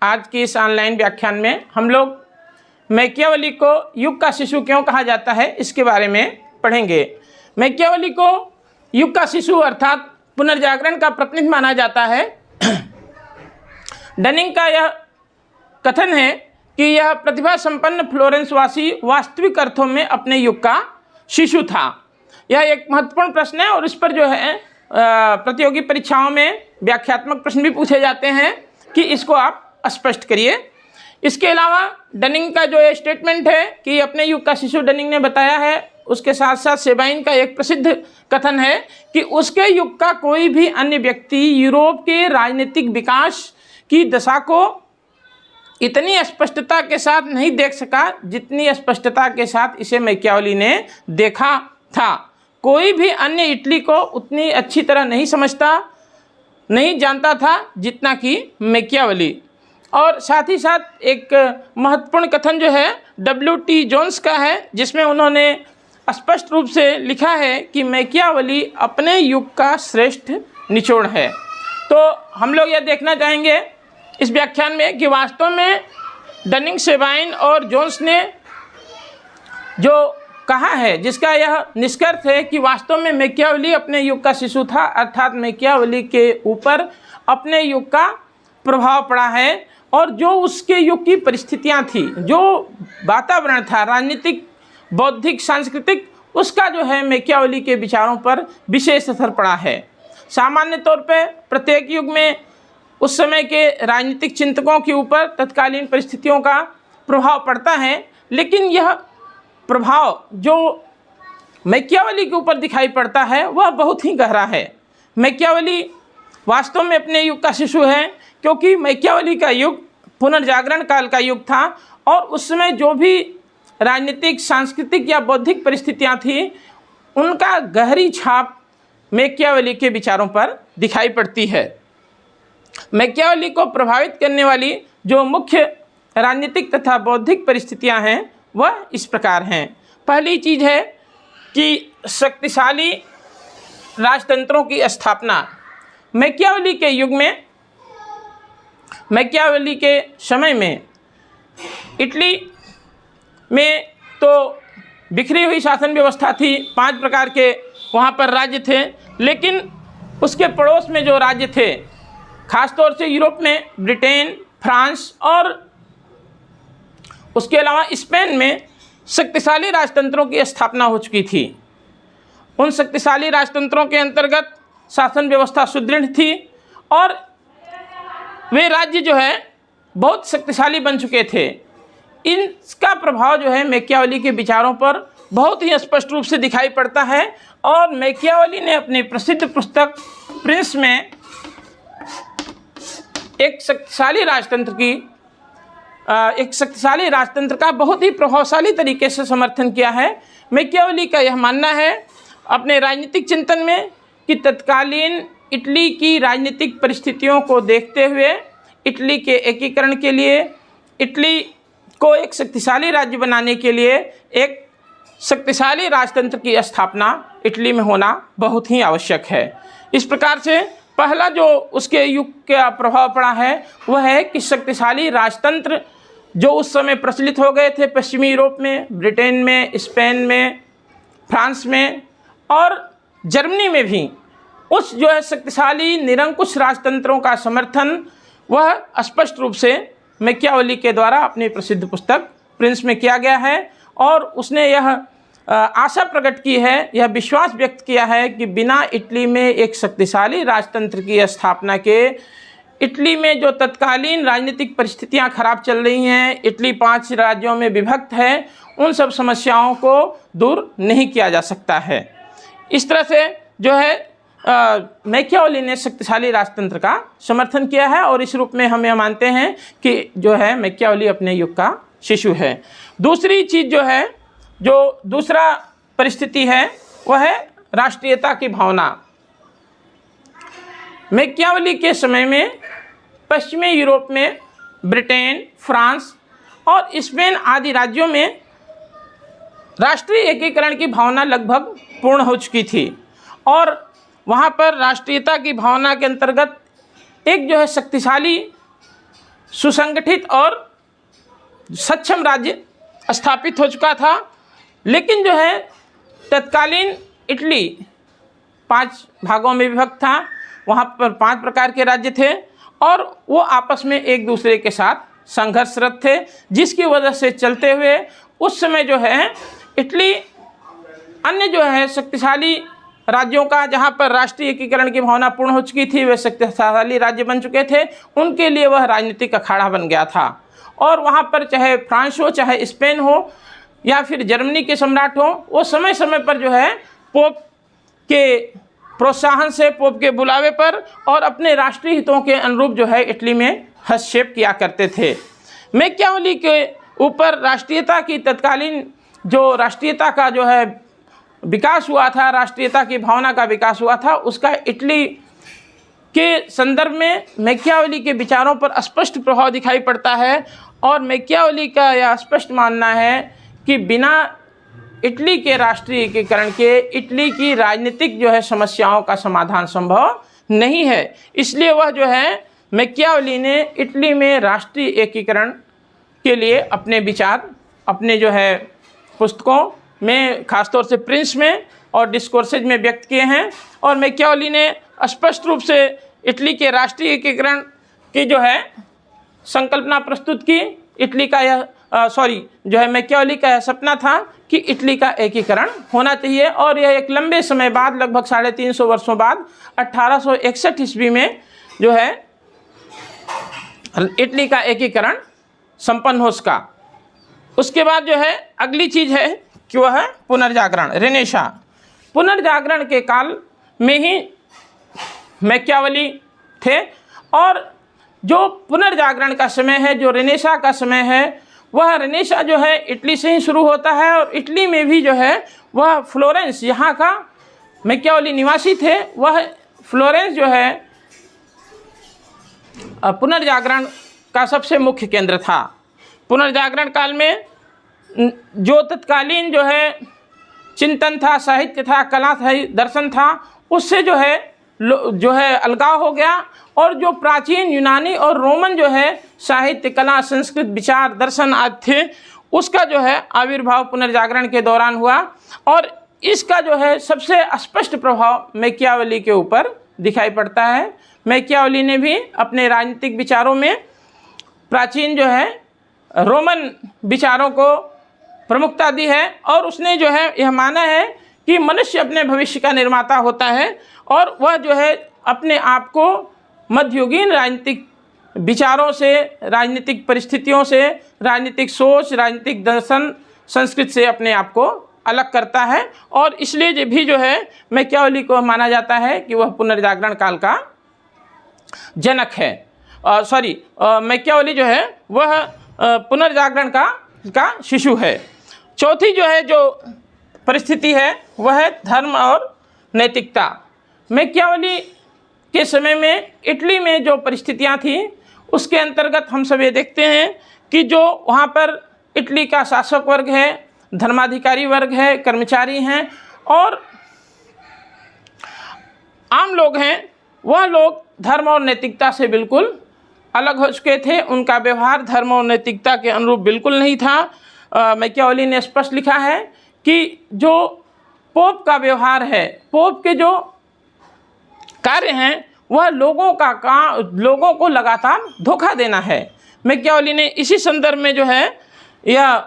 आज की इस ऑनलाइन व्याख्यान में हम लोग मैकियावेली को युग का शिशु क्यों कहा जाता है इसके बारे में पढ़ेंगे। मैकियावेली को युग का शिशु अर्थात पुनर्जागरण का प्रतिनिधि माना जाता है। डनिंग का यह कथन है कि यह प्रतिभा संपन्न फ्लोरेंस वासी वास्तविक अर्थों में अपने युग का शिशु था। यह एक महत्वपूर्ण प्रश्न है और इस पर जो है प्रतियोगी परीक्षाओं में व्याख्यात्मक प्रश्न भी पूछे जाते हैं कि इसको आप स्पष्ट करिए। इसके अलावा डनिंग का जो ये स्टेटमेंट है कि अपने युग का शिशु डनिंग ने बताया है, उसके साथ साथ सेबाइन का एक प्रसिद्ध कथन है कि उसके युग का कोई भी अन्य व्यक्ति यूरोप के राजनीतिक विकास की दशा को इतनी स्पष्टता के साथ नहीं देख सका जितनी स्पष्टता के साथ इसे मैकियावेली ने देखा था। कोई भी अन्य इटली को उतनी अच्छी तरह नहीं जानता था जितना कि मैकियावेली। और साथ ही साथ एक महत्वपूर्ण कथन जो है W.T. जोन्स का है, जिसमें उन्होंने स्पष्ट रूप से लिखा है कि मैकियावेली अपने युग का श्रेष्ठ निचोड़ है। तो हम लोग यह देखना चाहेंगे इस व्याख्यान में कि वास्तव में डनिंग, सेबाइन और जोन्स ने जो कहा है, जिसका यह निष्कर्ष है कि वास्तव में मैकियावेली अपने युग का शिशु था, अर्थात मैकियावेली के ऊपर अपने युग का प्रभाव पड़ा है और जो उसके युग की परिस्थितियां थी, जो वातावरण था राजनीतिक, बौद्धिक, सांस्कृतिक, उसका जो है मैकियावेली के विचारों पर विशेष असर पड़ा है। सामान्य तौर पर प्रत्येक युग में उस समय के राजनीतिक चिंतकों के ऊपर तत्कालीन परिस्थितियों का प्रभाव पड़ता है, लेकिन यह प्रभाव जो मैकियावेली के ऊपर दिखाई पड़ता है वह बहुत ही गहरा है। मैकियावेली वास्तव में अपने युग का शिशु है क्योंकि मैकियावेली का युग पुनर्जागरण काल का युग था और उस समय जो भी राजनीतिक, सांस्कृतिक या बौद्धिक परिस्थितियां थी, उनका गहरी छाप मैकियावेली के विचारों पर दिखाई पड़ती है। मैकियावेली को प्रभावित करने वाली जो मुख्य राजनीतिक तथा बौद्धिक परिस्थितियां हैं वह इस प्रकार हैं। पहली चीज़ है कि शक्तिशाली राजतंत्रों की स्थापना। मैकियावेली के युग में, मैकियावेली के समय में इटली में तो बिखरी हुई शासन व्यवस्था थी, 5 प्रकार के वहाँ पर राज्य थे, लेकिन उसके पड़ोस में जो राज्य थे, खासतौर से यूरोप में ब्रिटेन, फ्रांस और उसके अलावा स्पेन में शक्तिशाली राजतंत्रों की स्थापना हो चुकी थी। उन शक्तिशाली राजतंत्रों के अंतर्गत शासन व्यवस्था सुदृढ़ थी और वे राज्य जो है बहुत शक्तिशाली बन चुके थे। इनका प्रभाव जो है मैकियावेली के विचारों पर बहुत ही स्पष्ट रूप से दिखाई पड़ता है और मैकियावेली ने अपनी प्रसिद्ध पुस्तक प्रिंस में एक शक्तिशाली राजतंत्र का बहुत ही प्रभावशाली तरीके से समर्थन किया है। मैकियावेली का यह मानना है अपने राजनीतिक चिंतन में कि तत्कालीन इटली की राजनीतिक परिस्थितियों को देखते हुए इटली के एकीकरण के लिए, इटली को एक शक्तिशाली राज्य बनाने के लिए एक शक्तिशाली राजतंत्र की स्थापना इटली में होना बहुत ही आवश्यक है। इस प्रकार से पहला जो उसके युग का प्रभाव पड़ा है वह है कि शक्तिशाली राजतंत्र जो उस समय प्रचलित हो गए थे पश्चिमी यूरोप में, ब्रिटेन में, स्पेन में, फ्रांस में और जर्मनी में भी, उस जो है शक्तिशाली निरंकुश राजतंत्रों का समर्थन वह स्पष्ट रूप से मैकियावेली के द्वारा अपनी प्रसिद्ध पुस्तक प्रिंस में किया गया है और उसने यह आशा प्रकट की है, यह विश्वास व्यक्त किया है कि बिना इटली में एक शक्तिशाली राजतंत्र की स्थापना के इटली में जो तत्कालीन राजनीतिक परिस्थितियां खराब चल रही हैं, इटली 5 राज्यों में विभक्त है, उन सब समस्याओं को दूर नहीं किया जा सकता है। इस तरह से जो है मैकियावेली ने शक्तिशाली राजतंत्र का समर्थन किया है और इस रूप में हम यह मानते हैं कि जो है मैकियावेली अपने युग का शिशु है। दूसरी चीज़ जो है, जो दूसरा परिस्थिति है वह है राष्ट्रीयता की भावना। मैकियावेली के समय में पश्चिमी यूरोप में ब्रिटेन, फ्रांस और स्पेन आदि राज्यों में राष्ट्रीय एकीकरण की भावना लगभग पूर्ण हो चुकी थी और वहाँ पर राष्ट्रीयता की भावना के अंतर्गत एक जो है शक्तिशाली सुसंगठित और सक्षम राज्य स्थापित हो चुका था। लेकिन जो है तत्कालीन इटली 5 भागों में विभक्त था, वहाँ पर 5 प्रकार के राज्य थे और वो आपस में एक दूसरे के साथ संघर्षरत थे, जिसकी वजह से चलते हुए उस समय जो है इटली अन्य जो है शक्तिशाली राज्यों का, जहाँ पर राष्ट्रीय एकीकरण की भावना पूर्ण हो चुकी थी, वे शक्तिशाली राज्य बन चुके थे, उनके लिए वह राजनीतिक अखाड़ा बन गया था। और वहाँ पर चाहे फ्रांस हो, चाहे स्पेन हो या फिर जर्मनी के सम्राट हो, वो समय समय पर जो है पोप के प्रोत्साहन से, पोप के बुलावे पर और अपने राष्ट्रीय हितों के अनुरूप जो है इटली में हस्तक्षेप किया करते थे। मैकियावेली के ऊपर राष्ट्रीयता की तत्कालीन जो राष्ट्रीयता का जो है विकास हुआ था, राष्ट्रीयता की भावना का विकास हुआ था, उसका इटली के संदर्भ में मैकियावेली के विचारों पर स्पष्ट प्रभाव दिखाई पड़ता है। और मैकियावेली का यह स्पष्ट मानना है कि बिना इटली के राष्ट्रीय एकीकरण के इटली की राजनीतिक जो है समस्याओं का समाधान संभव नहीं है। इसलिए वह जो है मैकियावेली ने इटली में राष्ट्रीय एकीकरण के लिए अपने विचार अपने जो है पुस्तकों में, खासतौर से प्रिंस में और डिस्कोर्सेज में व्यक्त किए हैं। और मैकियावेली ने स्पष्ट रूप से इटली के राष्ट्रीय एकीकरण की जो है संकल्पना प्रस्तुत की। इटली का यह जो है मैकियावेली का यह सपना था कि इटली का एकीकरण होना चाहिए। और यह एक लंबे समय बाद, लगभग 350 वर्षों बाद 1861 ईस्वी में जो है इटली का एकीकरण संपन्न हो सका। उसके बाद जो है अगली चीज़ है कि वह है पुनर्जागरण, रेनेसा। पुनर्जागरण के काल में ही मैकियावेली थे और जो पुनर्जागरण का समय है, जो रेनेसा का समय है, वह रेनेसा जो है इटली से ही शुरू होता है। और इटली में भी जो है वह फ्लोरेंस, यहाँ का मैकियावेली निवासी थे, वह फ्लोरेंस जो है पुनर्जागरण का सबसे मुख्य केंद्र था। पुनर्जागरण काल में जो तत्कालीन जो है चिंतन था, साहित्य था, कला था, दर्शन था, उससे जो है अलगाव हो गया। और जो प्राचीन यूनानी और रोमन जो है साहित्य, कला, संस्कृत, विचार, दर्शन आदि थे, उसका जो है आविर्भाव पुनर्जागरण के दौरान हुआ। और इसका जो है सबसे स्पष्ट प्रभाव मैकियावेली के ऊपर दिखाई पड़ता है। मैकियावेली ने भी अपने राजनीतिक विचारों में प्राचीन जो है रोमन विचारों को प्रमुखता दी है और उसने जो है यह माना है कि मनुष्य अपने भविष्य का निर्माता होता है और वह जो है अपने आप को मध्ययुगीन राजनीतिक विचारों से, राजनीतिक परिस्थितियों से, राजनीतिक सोच, राजनीतिक दर्शन, संस्कृति से अपने आप को अलग करता है। और इसलिए भी जो है मैकियावेली को माना जाता है कि वह पुनर्जागरण काल का जनक है। मैकियावेली जो है वह पुनर्जागरण का शिशु है। चौथी जो है जो परिस्थिति है वह है धर्म और नैतिकता। मैकियावेली के समय में इटली में जो परिस्थितियां थी उसके अंतर्गत हम सब ये देखते हैं कि जो वहाँ पर इटली का शासक वर्ग है, धर्माधिकारी वर्ग है, कर्मचारी हैं और आम लोग हैं, वह लोग धर्म और नैतिकता से बिल्कुल अलग हो चुके थे। उनका व्यवहार धर्म और नैतिकता के अनुरूप बिल्कुल नहीं था। मैकियावेली ने स्पष्ट लिखा है कि जो पोप का व्यवहार है, पोप के जो कार्य हैं, वह लोगों को लगातार धोखा देना है। मैकियावेली ने इसी संदर्भ में जो है यह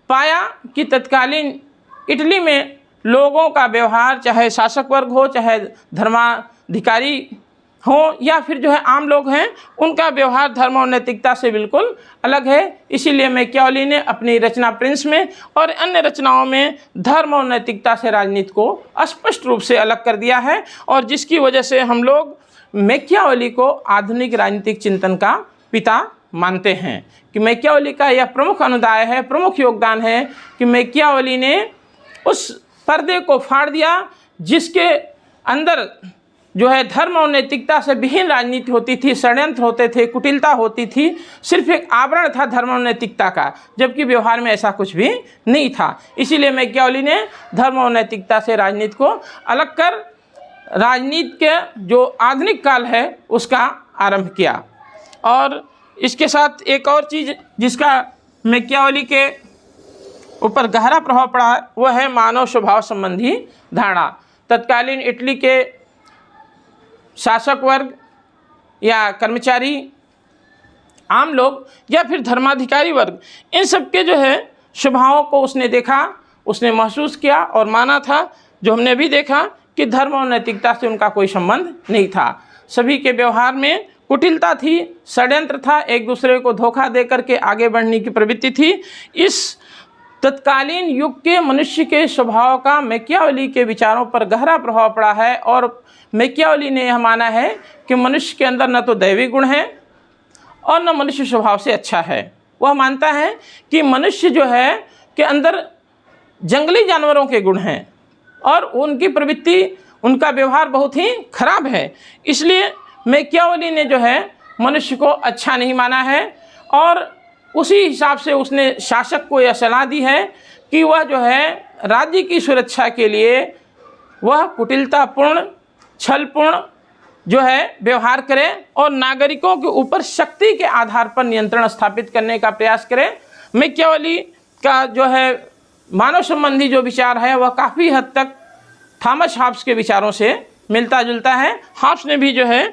पाया कि तत्कालीन इटली में लोगों का व्यवहार, चाहे शासक वर्ग हो, चाहे धर्माधिकारी हो या फिर जो है आम लोग हैं, उनका व्यवहार धर्म और नैतिकता से बिल्कुल अलग है। इसीलिए मैकियावेली ने अपनी रचना प्रिंस में और अन्य रचनाओं में धर्म और नैतिकता से राजनीति को स्पष्ट रूप से अलग कर दिया है और जिसकी वजह से हम लोग मैकियावेली को आधुनिक राजनीतिक चिंतन का पिता मानते हैं। कि मैकियावेली का यह प्रमुख अनुदाय है, प्रमुख योगदान है कि मैकियावेली ने उस पर्दे को फाड़ दिया जिसके अंदर जो है धर्म और नैतिकता से विहीन राजनीति होती थी, षड्यंत्र होते थे, कुटिलता होती थी, सिर्फ एक आवरण था धर्म और नैतिकता का, जबकि व्यवहार में ऐसा कुछ भी नहीं था। इसीलिए मैकियावेली ने धर्म और नैतिकता से राजनीति को अलग कर राजनीति के जो आधुनिक काल है उसका आरंभ किया। और इसके साथ एक और चीज़ जिसका मैकियावेली के ऊपर गहरा प्रभाव पड़ा है वह है मानव स्वभाव संबंधी धारणा। तत्कालीन इटली के शासक वर्ग या कर्मचारी, आम लोग या फिर धर्माधिकारी वर्ग, इन सब के जो है स्वभावों को उसने देखा, उसने महसूस किया और माना था, जो हमने भी देखा कि धर्म और नैतिकता से उनका कोई संबंध नहीं था। सभी के व्यवहार में कुटिलता थी, षड्यंत्र था, एक दूसरे को धोखा दे करके आगे बढ़ने की प्रवृत्ति थी। इस तत्कालीन युग के मनुष्य के स्वभाव का मैकियावेली के विचारों पर गहरा प्रभाव पड़ा है और मैकियावेली ने यह माना है कि मनुष्य के अंदर न तो दैवी गुण है और न मनुष्य स्वभाव से अच्छा है। वह मानता है कि मनुष्य जो है के अंदर जंगली जानवरों के गुण हैं और उनकी प्रवृत्ति, उनका व्यवहार बहुत ही खराब है। इसलिए मैकियावेली ने जो है मनुष्य को अच्छा नहीं माना है और उसी हिसाब से उसने शासक को यह सलाह दी है कि वह जो है राज्य की सुरक्षा के लिए वह कुटिलतापूर्ण, छलपूर्ण जो है व्यवहार करे और नागरिकों के ऊपर शक्ति के आधार पर नियंत्रण स्थापित करने का प्रयास करे। मैकियावेली का जो है मानव संबंधी जो विचार है वह काफ़ी हद तक थॉमस हॉब्स के विचारों से मिलता जुलता है। हॉब्स ने भी जो है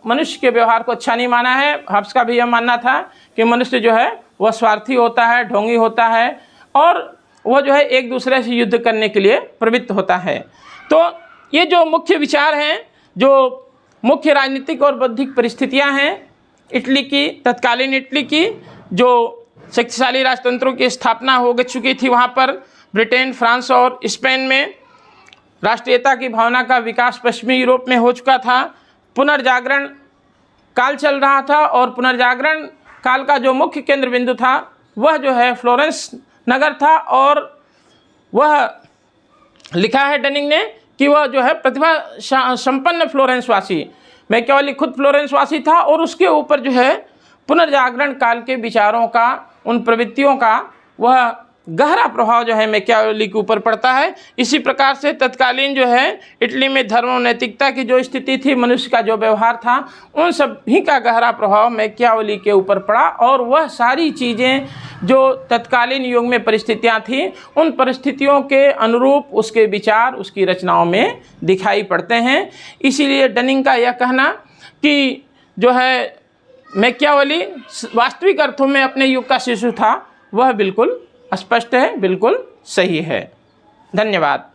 मनुष्य के व्यवहार को अच्छा नहीं माना है। हॉब्स का भी यह मानना था कि मनुष्य जो है वह स्वार्थी होता है, ढोंगी होता है और वह जो है एक दूसरे से युद्ध करने के लिए प्रवृत्त होता है। तो ये जो मुख्य विचार हैं, जो मुख्य राजनीतिक और बौद्धिक परिस्थितियां हैं इटली की, तत्कालीन इटली की, जो शक्तिशाली राजतंत्रों की स्थापना हो चुकी थी वहाँ पर ब्रिटेन, फ्रांस और स्पेन में, राष्ट्रीयता की भावना का विकास पश्चिमी यूरोप में हो चुका था, पुनर्जागरण काल चल रहा था और पुनर्जागरण काल का जो मुख्य केंद्र बिंदु था वह जो है फ्लोरेंस नगर था और वह लिखा है डनिंग ने कि वह जो है प्रतिभा संपन्न फ्लोरेंस वासी, मैकियावेली खुद फ्लोरेंस वासी था और उसके ऊपर जो है पुनर्जागरण काल के विचारों का, उन प्रवृत्तियों का वह गहरा प्रभाव जो है मैकियावेली के ऊपर पड़ता है। इसी प्रकार से तत्कालीन जो है इटली में धर्म और नैतिकता की जो स्थिति थी, मनुष्य का जो व्यवहार था, उन सब ही का गहरा प्रभाव मैकियावेली के ऊपर पड़ा और वह सारी चीज़ें जो तत्कालीन युग में परिस्थितियां थीं, उन परिस्थितियों के अनुरूप उसके विचार उसकी रचनाओं में दिखाई पड़ते हैं। इसीलिए डनिंग का यह कहना कि जो है मैकियावेली वास्तविक अर्थों में अपने युग का शिशु था, वह बिल्कुल स्पष्ट है, बिल्कुल सही है। धन्यवाद।